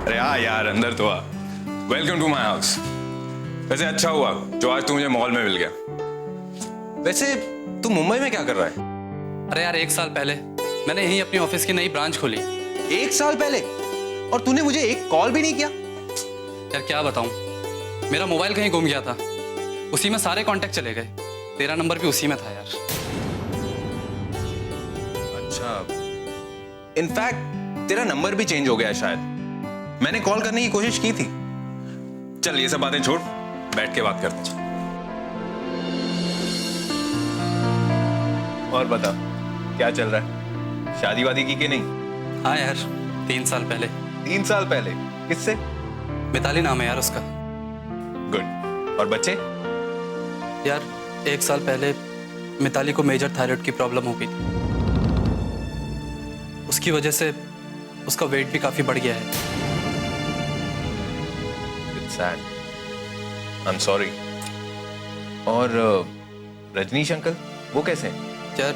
अरे हाँ यार, अंदर तो आ। Welcome to my house. वैसे अच्छा हुआ जो आज तू मुझे मॉल में मिल गया। वैसे तू मुंबई में क्या कर रहा है? अरे यार 1 साल पहले मैंने यहीं अपनी ऑफिस की नई ब्रांच खोली। 1 साल पहले? और तूने मुझे एक कॉल भी नहीं किया? यार क्या बताऊं, मेरा मोबाइल कहीं गुम गया था, उसी में सारे कांटेक्ट चले गए। तेरा नंबर भी उसी में था यार। अच्छा, इनफैक्ट तेरा नंबर भी चेंज हो गया है शायद। मैंने कॉल करने की कोशिश की थी। चल ये सब बातें छोड़, बैठ के बात करते हैं। और बता, क्या चल रहा है? शादी वादी की कि नहीं? हाँ यार, 3 साल पहले। 3 साल पहले? किससे? मिताली नाम है यार उसका। गुड। और बच्चे? यार 1 साल पहले मिताली को मेजर थायराइड की प्रॉब्लम हो गई थी। उसकी वजह से उसका वेट भी काफी बढ़ गया है। It's sad. I'm sorry. और रजनीश अंकल, वो कैसे हैं? यार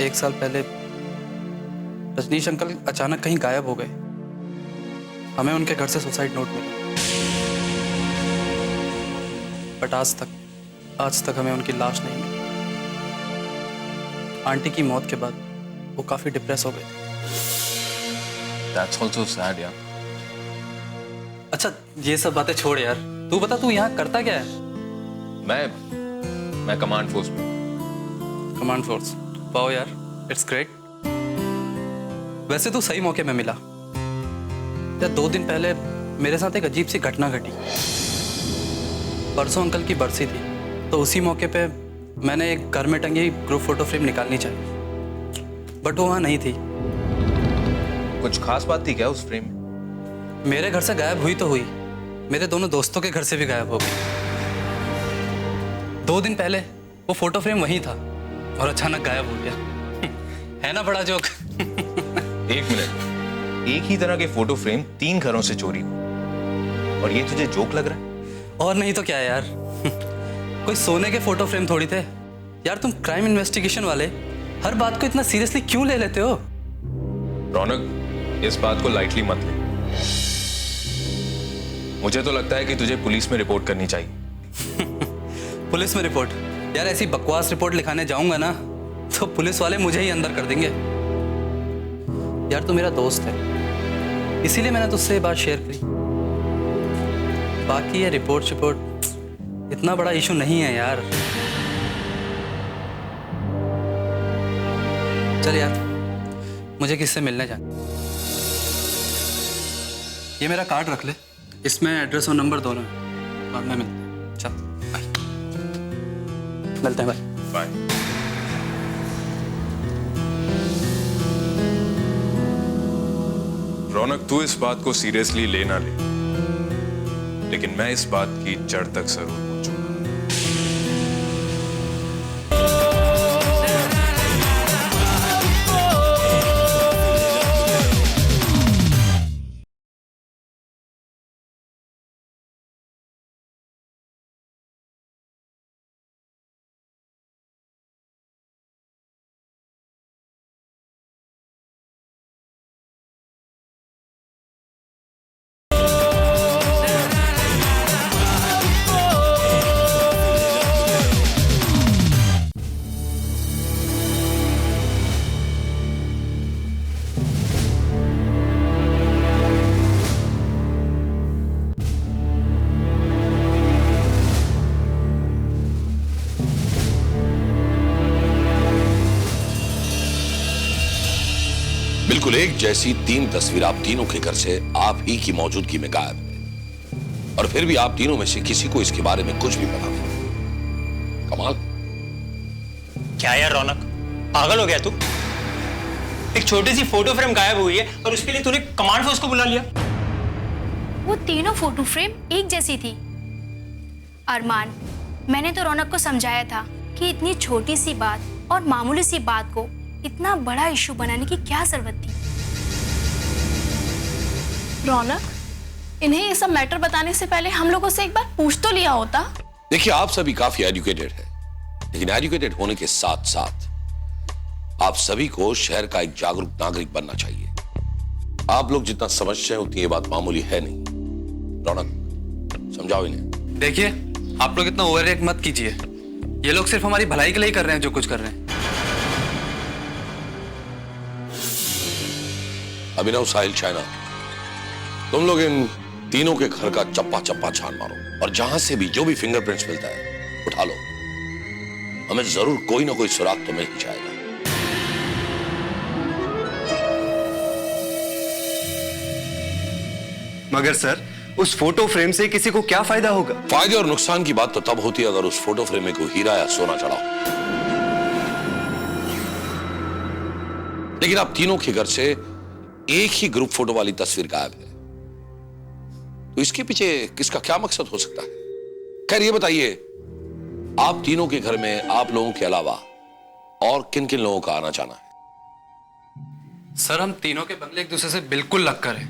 1 साल पहले रजनीश अंकल अचानक कहीं गायब हो गए। हमें उनके घर से सुसाइड नोट मिला, बट आज तक हमें उनकी लाश नहीं मिली। आंटी की मौत के बाद वो काफी डिप्रेस हो गए। That's also sad, यार। अच्छा ये सब बातें छोड़ यार, तू बता तू यहाँ करता क्या है? मैं कमांड फोर्स में। Command force? वाओ यार, इट्स ग्रेट। वैसे तो सही मौके में मिला यार। 2 दिन पहले मेरे साथ एक अजीब सी घटना घटी। परसों अंकल की बरसी थी, तो उसी मौके पे मैंने एक घर में टंगी ग्रुप फोटो फ्रेम निकालनी चाहिए, बट वो वहाँ नहीं थी। कुछ खास बात थी क्या उस फ्रेम में? मेरे घर से गायब हुई तो हुई, मेरे दोनों दोस्तों के घर से भी गायब हो गई। 2 दिन पहले वो फोटो फ्रेम वहीं था और अचानक गायब हो गया। है ना बड़ा जोक? 1 मिनट, एक ही तरह के फोटो फ्रेम 3 घरों से चोरी हुए और ये तुझे जोक लग रहा है? और नहीं तो क्या यार। कोई सोने के फोटो फ्रेम थोड़ी थे यार। तुम क्राइम इन्वेस्टिगेशन वाले हर बात को इतना सीरियसली क्यों ले लेते हो? रौनक, इस बात को लाइटली मत ले। मुझे तो लगता है कि तुझे पुलिस में रिपोर्ट करनी चाहिए। पुलिस में रिपोर्ट? यार ऐसी बकवास रिपोर्ट लिखाने जाऊंगा ना तो पुलिस वाले मुझे ही अंदर कर देंगे। यार तू मेरा दोस्त है, इसीलिए मैंने तुझसे ये बात शेयर करी। बाकी ये रिपोर्ट इतना बड़ा इशू नहीं है यार। चल यार, मुझे किससे मिलने जाना। ये मेरा कार्ड रख ले, इसमें एड्रेस और नंबर दोनों है। बाद में मिलते हैं। चल बाय। मिलते हैं, बाय बाय। रौनक, तू इस बात को सीरियसली ले ना ले, लेकिन मैं इस बात की जड़ तक जरूर पहुंचूंगा। बिल्कुल एक जैसी 3 तस्वीर आप तीनों के घर से आप ही की मौजूदगी में गायब है। और फिर भी आप तीनों में से किसी को इसके बारे में कुछ भी पता नहीं। कमाल। क्या यार रौनक, पागल हो गया तू? एक छोटी सी फोटो फ्रेम गायब हुई है और उसके लिए तूने कमांड फोर्स को बुला लिया। वो तीनों फोटो फ्रेम एक जैसी थी। अरमान, मैंने तो रौनक को समझाया था कि इतनी छोटी सी बात और मामूली सी बात को इतना बड़ा इशू बनाने की क्या जरूरत थी। रौनक, इन्हें ये सब मैटर बताने से पहले हम लोगों से एक बार पूछ तो लिया होता। देखिए, आप सभी काफी एजुकेटेड है, लेकिन एजुकेटेड होने के साथ साथ आप सभी को शहर का एक जागरूक नागरिक बनना चाहिए। आप लोग जितना समझते हैं उतनी ये बात मामूली है नहीं। रौनक, समझाओ इन्हें। देखिए, आप लोग इतना ओवर रिएक्ट मत कीजिए। ये लोग सिर्फ हमारी भलाई के लिए ही कर रहे हैं जो कुछ कर रहे हैं। अभिनव, साहिल, चाइना, तुम लोग इन तीनों के घर का चप्पा चप्पा छान मारो और जहां से भी जो भी फिंगरप्रिंट्स मिलता है उठा लो। हमें जरूर कोई ना कोई सुराग तो मिल ही जाएगा। मगर सर, उस फोटो फ्रेम से किसी को क्या फायदा होगा? फायदे और नुकसान की बात तो तब होती है अगर उस फोटो फ्रेम में कोई हीरा या सोना चढ़ा हो। लेकिन आप तीनों के घर से एक ही ग्रुप फोटो वाली तस्वीर गायब है, तो इसके पीछे किसका क्या मकसद हो सकता है? खैर, ये बताइए, आप तीनों के घर में आप लोगों के अलावा और किन किन लोगों का आना जाना है? सर, हम तीनों के बंगले एक दूसरे से बिल्कुल लग कर हैं।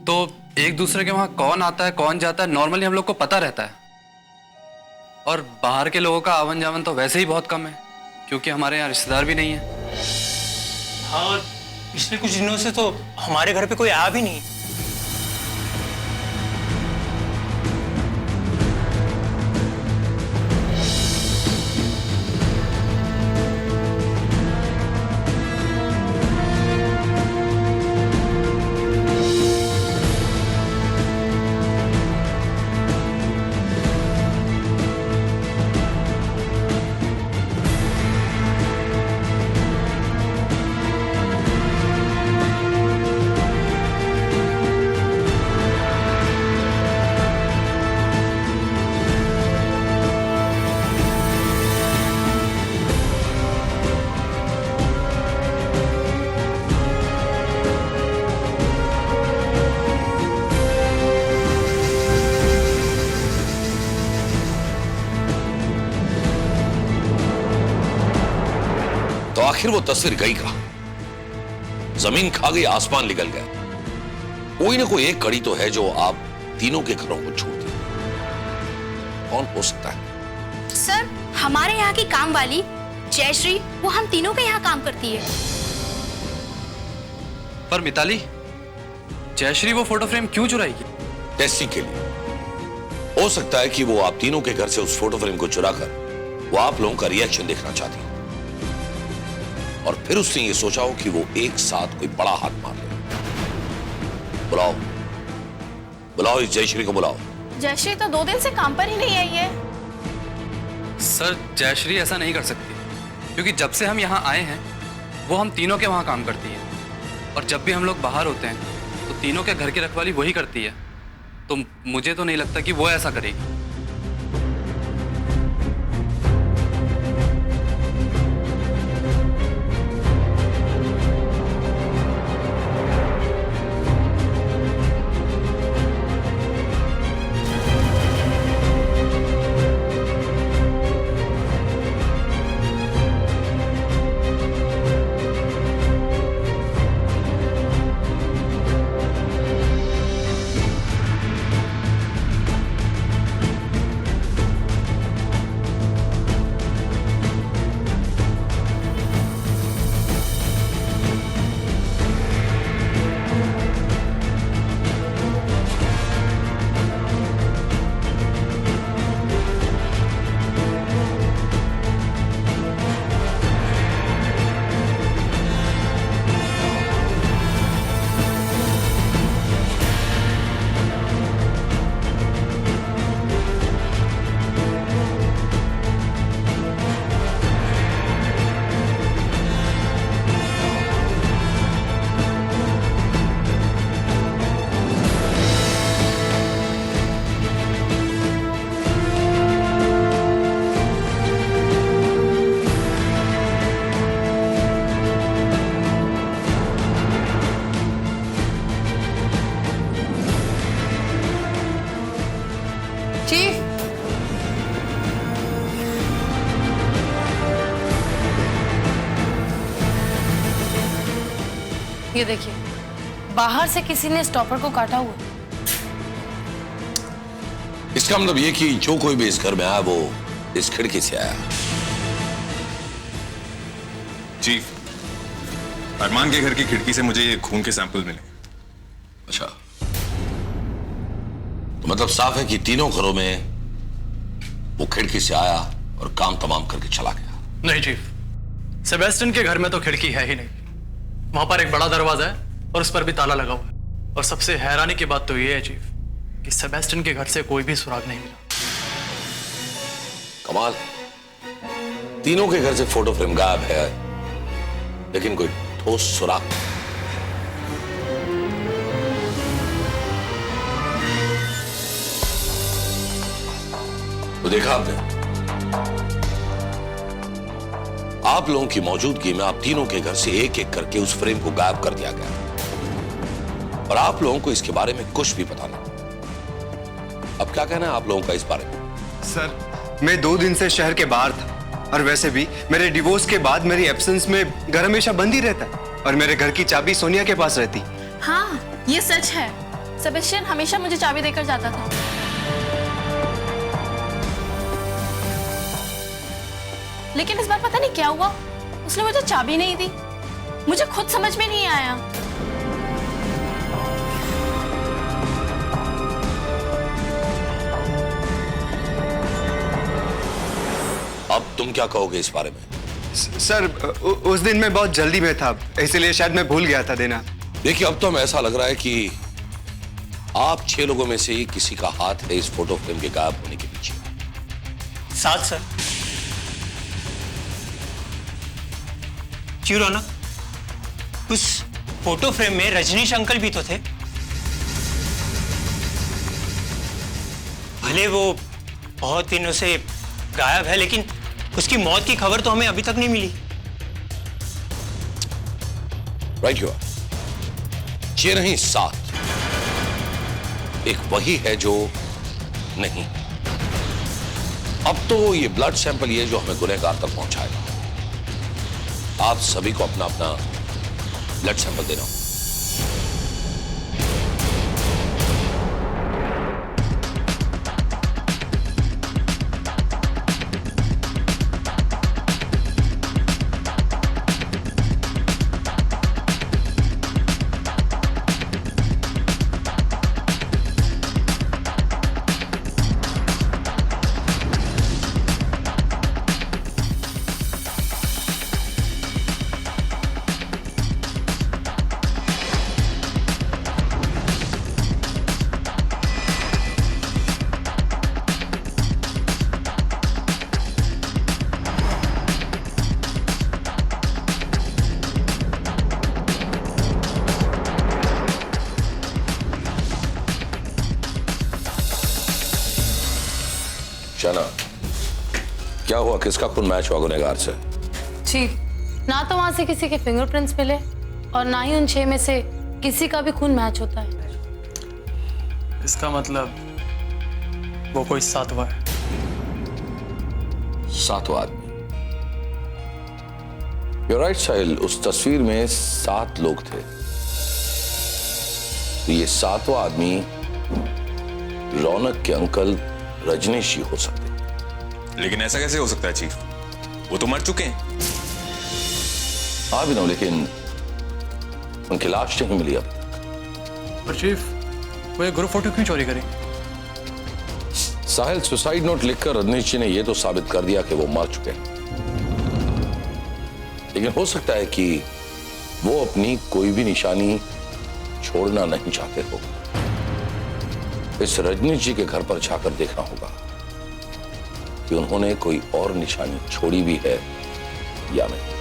तो एक दूसरे के वहां कौन आता है कौन जाता है नॉर्मली हम लोग को पता रहता है। और बाहर के लोगों का आवन जावन तो वैसे ही बहुत कम है, क्योंकि हमारे यहाँ रिश्तेदार भी नहीं है। हाँ, और पिछले कुछ दिनों से तो हमारे घर पे कोई आया भी नहीं। तो आखिर वो तस्वीर गई कहां? जमीन खा गई, आसमान निकल गया। कोई ना कोई एक कड़ी तो है जो आप तीनों के घरों को छोड़ती है। कौन हो सकता है? सर, हमारे यहाँ की काम वाली जयश्री, वो हम तीनों के यहाँ काम करती है। पर मिताली, जयश्री वो फोटो फ्रेम क्यों चुराएगी? टेस्टिंग के लिए। हो सकता है कि वो आप तीनों के घर से उस फोटो फ्रेम को चुराकर वो आप लोगों का रिएक्शन देखना चाहती है, और फिर उसने ये सोचा हो कि वो एक साथ कोई बड़ा हाथ मार ले। बुलाओ, बुलाओ इस जयश्री को बुलाओ। जयश्री तो 2 दिन से काम पर ही नहीं आई है। सर, जयश्री ऐसा नहीं कर सकती, क्योंकि जब से हम यहाँ आए हैं वो हम तीनों के वहाँ काम करती है, और जब भी हम लोग बाहर होते हैं तो तीनों के घर की रखवाली वही करती है। तो मुझे तो नहीं लगता कि वो ऐसा करेगी। ये देखिए, बाहर से किसी ने स्टॉपर को काटा हुआ है। इसका मतलब ये कि जो कोई भी इस घर में आया वो इस खिड़की से आया। चीफ, अरमान के घर की खिड़की से मुझे ये खून के सैंपल मिले। अच्छा, तो मतलब साफ है कि तीनों घरों में वो खिड़की से आया और काम तमाम करके चला गया। नहीं चीफ, सेबेस्टियन के घर में तो खिड़की है ही नहीं। वहां पर एक बड़ा दरवाजा है और उस पर भी ताला लगा हुआ है। और सबसे हैरानी की बात तो ये है चीफ कि सेबेस्टियन के घर से कोई भी सुराग नहीं मिला। कमाल, तीनों के घर से फोटो फ्रेम गायब है लेकिन कोई ठोस सुराग नहीं। तो देखा आपने, आप लोगों की मौजूदगी में आप तीनों के घर से एक एक करके उस फ्रेम को गायब कर दिया गया और आप लोगों को इसके बारे में कुछ भी पता नहीं। अब क्या कहना है आप लोगों का इस बारे में? सर, मैं 2 दिन से शहर के बाहर था और वैसे भी मेरे डिवोर्स के बाद मेरी एब्सेंस में घर हमेशा बंद ही रहता है और मेरे घर की चाबी सोनिया के पास रहती। हाँ, ये सच है। सेबेस्टियन हमेशा मुझे चाबी देकर जाता था। लेकिन इस बार पता नहीं क्या हुआ, उसने मुझे चाबी नहीं दी। मुझे खुद समझ में नहीं आया। अब तुम क्या कहोगे इस बारे में? सर, उस दिन मैं बहुत जल्दी में था, इसलिए शायद मैं भूल गया था देना। देखिए, अब तो हमें ऐसा लग रहा है कि आप 6 लोगों में से ही किसी का हाथ है इस फोटो फ्रेम के गायब होने के पीछे। 7 सर। क्यों रौनक, उस फोटो फ्रेम में रजनीश अंकल भी तो थे। भले वो बहुत दिनों से गायब है लेकिन उसकी मौत की खबर तो हमें अभी तक नहीं मिली। Right you are. 6 नहीं 7। एक वही है जो नहीं। अब तो ये ब्लड सैंपल ये जो हमें गुनहगार तक पहुंचाएगा। आप सभी को अपना अपना ब्लड सैंपल देना होगा। शना, क्या हुआ? किसका खून मैच हुआ गुनहगार से? चीफ, ना तो वहां से किसी के फिंगरप्रिंट्स मिले और ना ही उन 6 में से किसी का भी खून मैच होता है। इसका मतलब वो कोई 7वां है। 7वां आदमी। You're right, साहिल, उस तस्वीर में 7 लोग थे। तो ये 7वां आदमी रौनक के अंकल रजनीश ही हो सकते। लेकिन ऐसा कैसे हो सकता है चीफ? वो तो मर चुके हैं। हाँ भी ना, लेकिन उनकी लाश नहीं मिली अब। पर चीफ, वो ये ग्रुप फोटो क्यों चोरी करी? साहिल, सुसाइड नोट लिखकर रजनीश जी ने यह तो साबित कर दिया कि वो मर चुके हैं। लेकिन हो सकता है कि वो अपनी कोई भी निशानी छोड़ना नहीं चाहते हो। इस रजनीश जी के घर पर जाकर देखना होगा कि उन्होंने कोई और निशानी छोड़ी भी है या नहीं।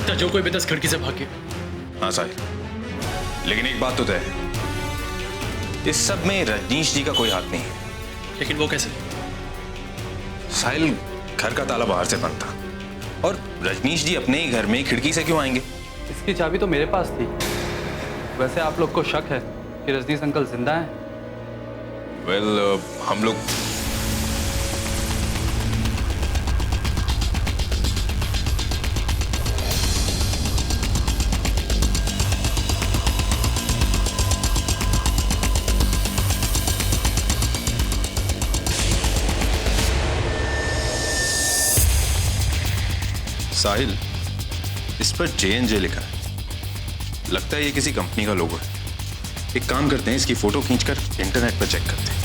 सकता जो कोई भी 10 खिड़की से भागे। हाँ साहिल, लेकिन एक बात तो तय है, इस सब में रजनीश जी का कोई हाथ नहीं है। लेकिन वो कैसे? साहिल, घर का ताला बाहर से बंद था और रजनीश जी अपने ही घर में खिड़की से क्यों आएंगे? इसकी चाबी तो मेरे पास थी। वैसे आप लोग को शक है कि रजनीश अंकल जिंदा हैं? वेल, हम लोग साहिल, इस पर J&J लिखा है। लगता है ये किसी कंपनी का लोगो है। एक काम करते हैं, इसकी फोटो खींचकर इंटरनेट पर चेक करते हैं।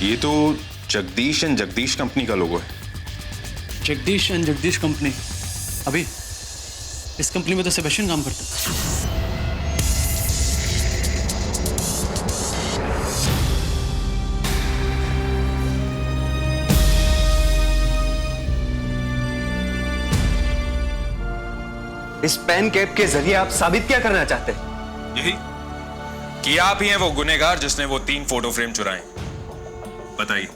ये तो जगदीश एंड जगदीश कंपनी का लोगो है। Jagdish and Jagdish company. अभी इस कंपनी में तो सेबेस्टियन काम करता है। इस पेन कैप के जरिए आप साबित क्या करना चाहते हैं? यही कि आप ही हैं वो गुनहगार जिसने वो 3 फोटो फ्रेम चुराए। बताइए,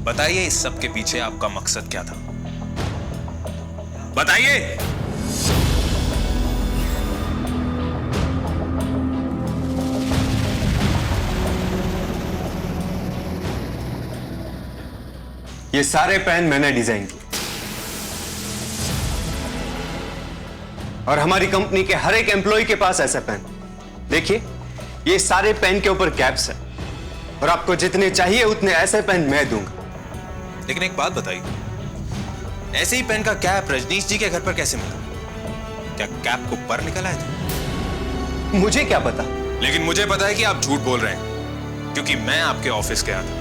बताइए इस सब के पीछे आपका मकसद क्या था? बताइए। ये सारे पेन मैंने डिजाइन किए और हमारी कंपनी के हर एक एम्प्लॉय के पास ऐसे पेन। देखिए, ये सारे पेन के ऊपर कैप्स है और आपको जितने चाहिए उतने ऐसे पेन मैं दूंगा। लेकिन एक बात बताइए, ऐसे ही पेन का कैप रजनीश जी के घर पर कैसे मिला? क्या कैप को पर निकल आया था? मुझे क्या पता? लेकिन मुझे पता है कि आप झूठ बोल रहे हैं, क्योंकि मैं आपके ऑफिस गया था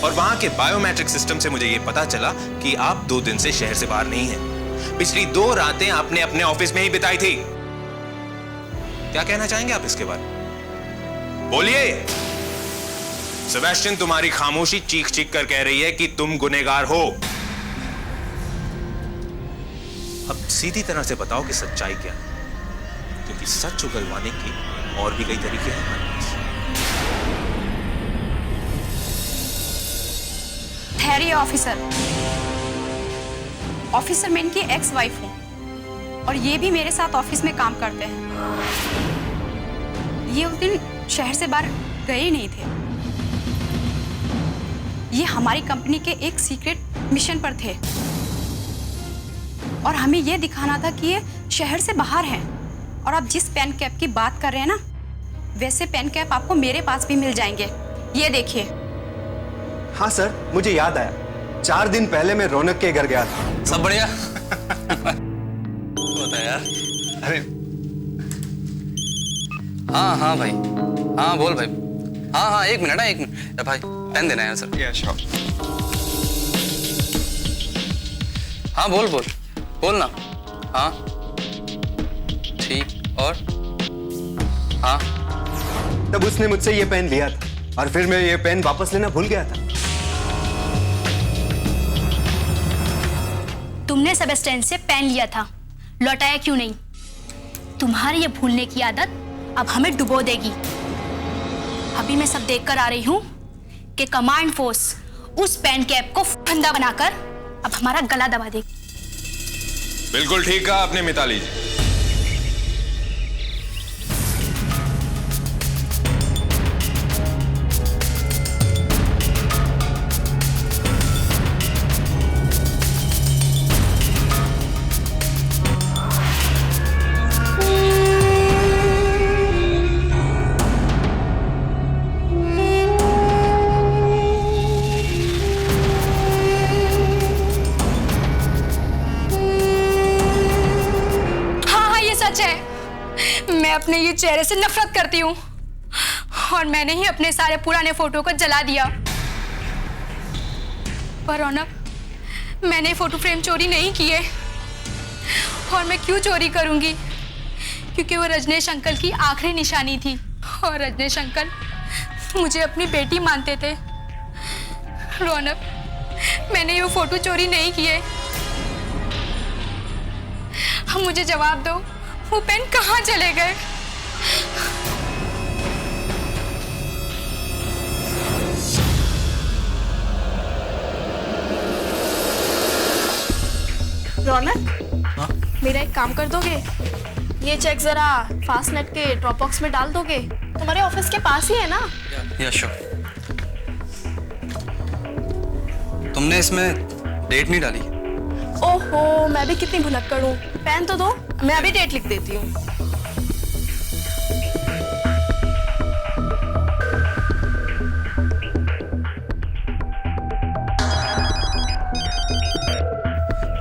और वहां के बायोमेट्रिक सिस्टम से मुझे यह पता चला कि आप 2 दिन से शहर से बाहर नहीं हैं। पिछली 2 रातें आपने अपने ऑफिस में ही बिताई थी। क्या कहना चाहेंगे आप इसके बारे में? बोलिए। सेबेस्टियन, तुम्हारी खामोशी चीख चीख कर कह रही है कि तुम गुनहगार हो। अब सीधी तरह से बताओ कि सच्चाई क्या है, क्योंकि सच उगलवाने के और भी कई तरीके हैं हमारे पास। ठहरिए ऑफिसर। ऑफिसर मैं इनकी एक्स वाइफ हूँ और ये भी मेरे साथ ऑफिस में काम करते हैं। ये उस दिन शहर से बाहर गए ही नहीं थे। ये हमारी कंपनी के एक सीक्रेट मिशन पर थे और हमें यह दिखाना था कि ये शहर से बाहर हैं। और आप जिस पेन कैप की बात कर रहे हैं ना, वैसे पेन कैप आपको मेरे पास भी मिल जाएंगे। ये देखिए। हाँ सर, मुझे याद आया। 4 दिन पहले मैं रौनक के घर गया था। सब बढ़िया? होता यार। अरे हाँ भाई, हाँ बोल भाई। हाँ 1 मिनट। 1 मिनट भाई, पेन देना है सर। हाँ बोल ना। हाँ ठीक। और हाँ, तब उसने मुझसे ये पेन लिया था और फिर मैं ये पेन वापस लेना भूल गया था। तुमने सेबेस्टियन से पेन लिया था, लौटाया क्यों नहीं? तुम्हारी ये भूलने की आदत अब हमें डुबो देगी। अभी मैं सब देखकर आ रही हूं कि कमांड फोर्स उस पेन कैप को फंदा बनाकर अब हमारा गला दबा देगी। बिल्कुल ठीक कहा आपने मिताली जी। मैं अपने ये चेहरे से नफरत करती हूँ और मैंने ही अपने सारे पुराने फोटो को जला दिया। पर रौनक, मैंने फोटो फ्रेम चोरी नहीं किए। और मैं क्यों चोरी करूंगी? क्योंकि वो रजनीश अंकल की आखिरी निशानी थी और रजनीश अंकल मुझे अपनी बेटी मानते थे। रौनक, मैंने वो फोटो चोरी नहीं किए। अब मुझे जवाब दो, वो पेन कहाँ चले गए? रौनक, मेरा एक काम कर दोगे? ये चेक जरा फास्टनेट के ड्रॉप बॉक्स में डाल दोगे? तुम्हारे ऑफिस के पास ही है ना? या श्योर। तुमने इसमें डेट नहीं डाली? ओहो, मैं भी कितनी भुलक्कड़ हूँ। पेन तो दो, मैं अभी डेट लिख देती हूँ।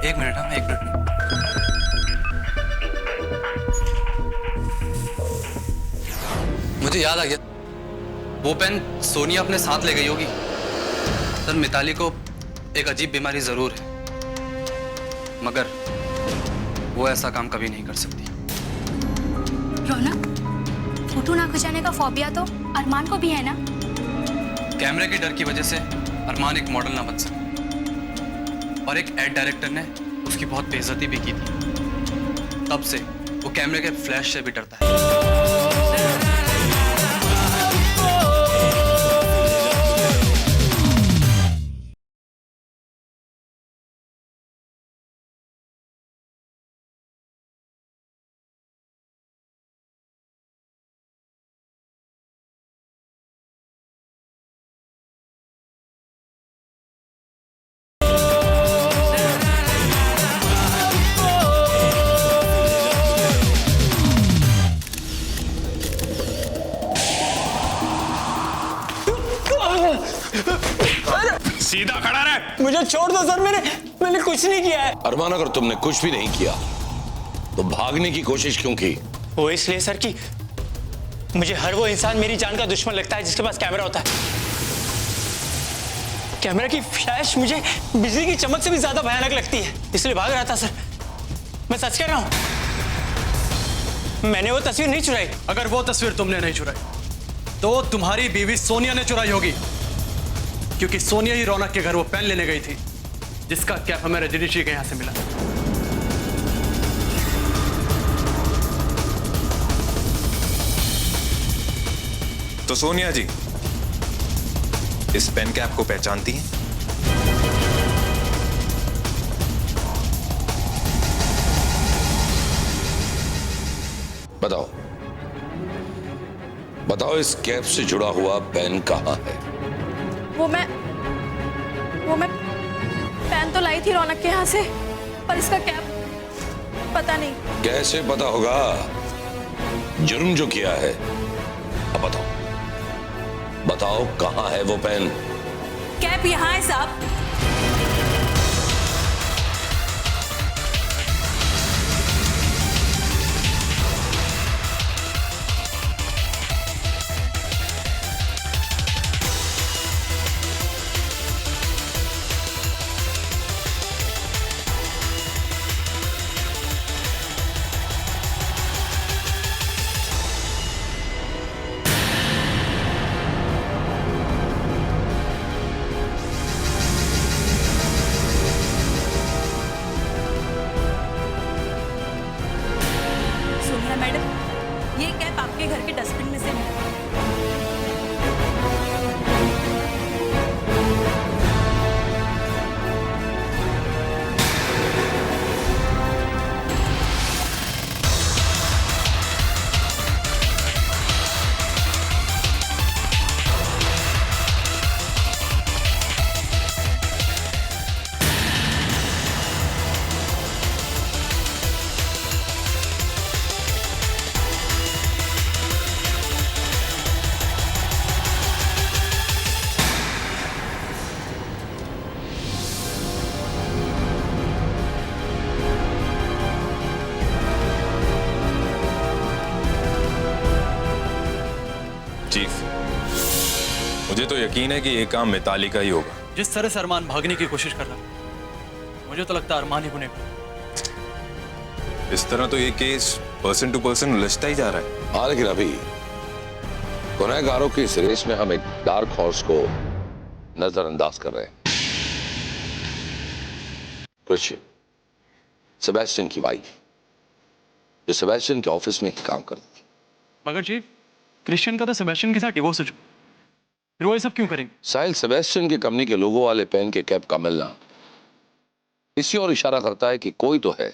एक मिनट, हाँ, एक मिनट। मुझे याद आ गया, वो पेन सोनिया अपने साथ ले गई होगी। सर, मिताली को एक अजीब बीमारी जरूर है, मगर वो ऐसा काम कभी नहीं कर सकती। रौनक, फोटो ना खिंचाने का फोबिया तो अरमान को भी है ना? कैमरे के डर की वजह से अरमान एक मॉडल ना बन सका और एक एड डायरेक्टर ने उसकी बहुत बेइज्जती भी की थी। तब से वो कैमरे के फ्लैश से भी डरता है। सीधा खड़ा रहे। मुझे छोड़ दो सर, मैंने कुछ नहीं किया है। अरमान, अगर तुमने कुछ भी नहीं किया तो भागने की कोशिश क्यों की? वो इसलिए सर कि मुझे हर वो इंसान मेरी जान का दुश्मन लगता है जिसके पास कैमरा होता है। कैमरा की फ्लैश मुझे बिजली की चमक से भी ज्यादा भयानक लगती है, इसलिए भाग रहा था सर। मैं सच कह रहा हूं, मैंने वो तस्वीर नहीं चुराई। अगर वो तस्वीर तुमने नहीं चुराई तो तुम्हारी बीवी सोनिया ने चुराई होगी, क्योंकि सोनिया ही रौनक के घर वो पेन लेने गई थी जिसका कैप हमें रजनीश के यहां से मिला। तो सोनिया जी इस पेन कैप को पहचानती हैं? बताओ बताओ, इस कैप से जुड़ा हुआ पेन कहाँ है? वो मैं पेन तो लाई थी रौनक के यहाँ से, पर इसका कैप पता नहीं। कैसे पता होगा? जुर्म जो किया है। अब बताओ बताओ, कहाँ है वो पेन? कैप यहाँ है साहब। मैडम, ये कैप आपके घर के डस्टबिन में से मिला। चीफ, मुझे तो यकीन है कि ये काम मिताली का ही होगा। जिस तरह से अरमान भागने की कोशिश कर रहा है, मुझे तो लगता है अरमान ही गुनहगार। इस तरह तो ये केस पर्सन टू पर्सन उलझता ही जा रहा है। हाँ, लेकिन अभी गुनहगारों की इस रेस में हम एक डार्क हॉर्स को नजरअंदाज कर रहे हैं। क्रिश्चियन, सेबेस्टियन की वाइफ, जो सेबेस्टियन के ऑफिस में ही काम करती थी। मगर चीफ, क्रिश्चियन का तो सेबेस्टियन के साथ डिवोर्स हो चुका, फिर वो ये सब क्यों करेंगे? साहिल, सेबेस्टियन की कंपनी के लोगों वाले पेन के कैप का मिलना इसी और इशारा करता है कि कोई तो है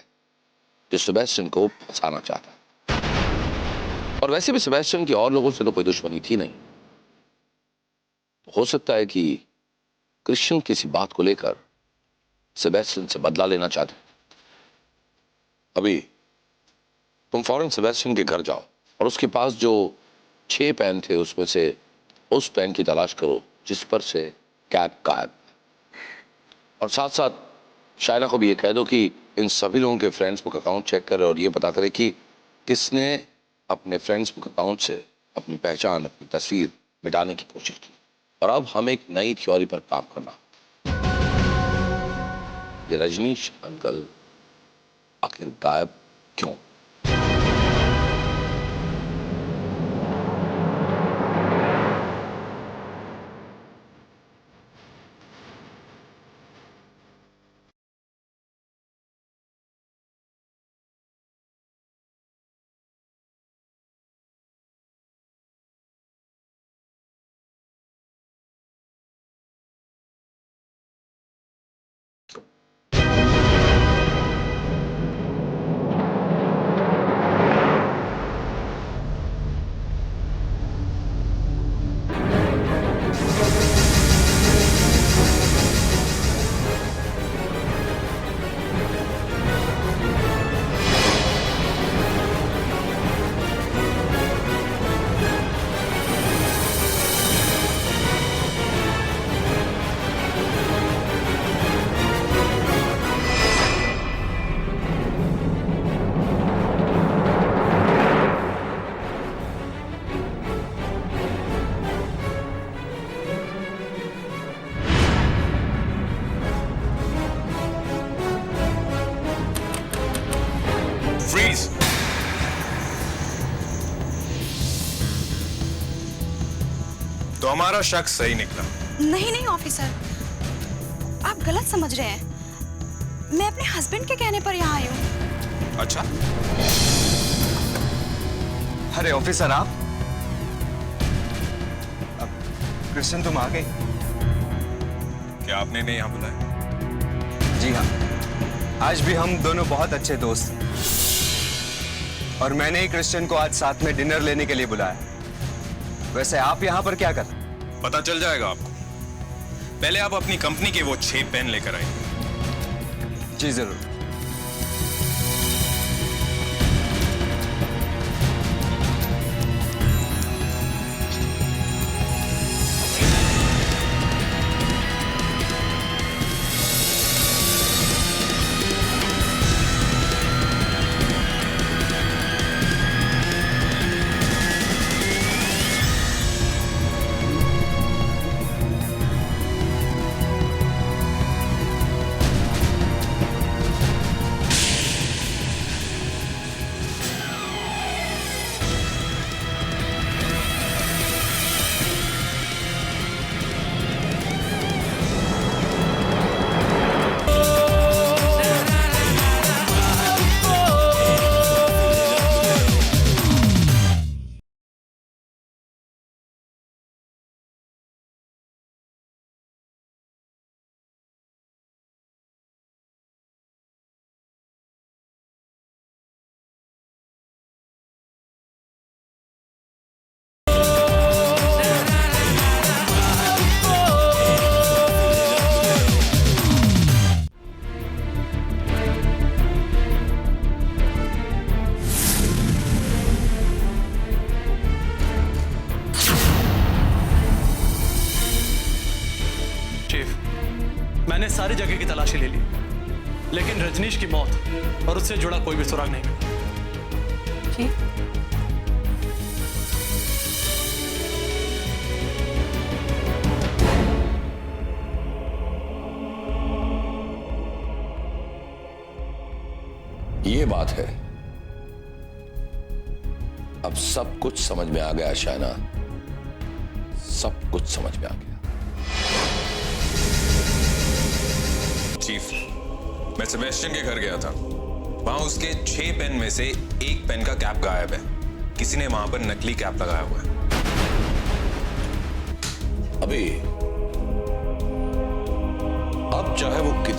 जो सेबेस्टियन को फंसाना चाहता है। और वैसे भी सेबेस्टियन की और लोगों से तो कोई दुश्मनी थी नहीं। हो सकता है कि क्रिश्चियन किसी बात को लेकर सेबेस्टियन से बदला लेना चाहते। अभी तुम फौरन सेबेस्टियन के घर जाओ और उसके पास जो 6 पेन थे उसमें से उस पेन की तलाश करो जिस पर से कैप गायब। और साथ साथ शायरा को भी ये कह दो कि इन सभी लोगों के फ्रेंड्स बुक अकाउंट चेक करे और ये पता करे कि किसने अपने फ्रेंड्स बुक अकाउंट से अपनी पहचान, अपनी तस्वीर मिटाने की कोशिश की। और अब हम एक नई थ्योरी पर काम करना, ये रजनीश अंकल आखिर गायब क्यों? फ्रीज। तो हमारा शक सही निकला। नहीं नहीं ऑफिसर, आप गलत समझ रहे हैं। मैं अपने हस्बैंड के कहने पर यहाँ आई हूँ। अच्छा, अरे ऑफिसर आप क्रिश्चियन, तुम आ गए? क्या आपने इन्हें यहाँ बुलाया? जी हाँ, आज भी हम दोनों बहुत अच्छे दोस्त हैं और मैंने ही क्रिश्चियन को आज साथ में डिनर लेने के लिए बुलाया। वैसे आप यहाँ पर क्या कर रहे हैं? पता चल जाएगा आपको। पहले आप अपनी कंपनी के वो 6 पेन लेकर आइए। जी जरूर। मैंने सारी जगह की तलाशी ले ली, लेकिन रजनीश की मौत और उससे जुड़ा कोई भी सुराग नहीं मिला। जी? ये बात है अब सब कुछ समझ में आ गया शाना, सब कुछ समझ में आ गया। चीफ, मैं सेबेस्टियन के घर गया था। वहां उसके 6 पेन में से एक पेन का कैप गायब है। किसी ने वहां पर नकली कैप लगाया हुआ है। अभी अब चाहे वो कितनी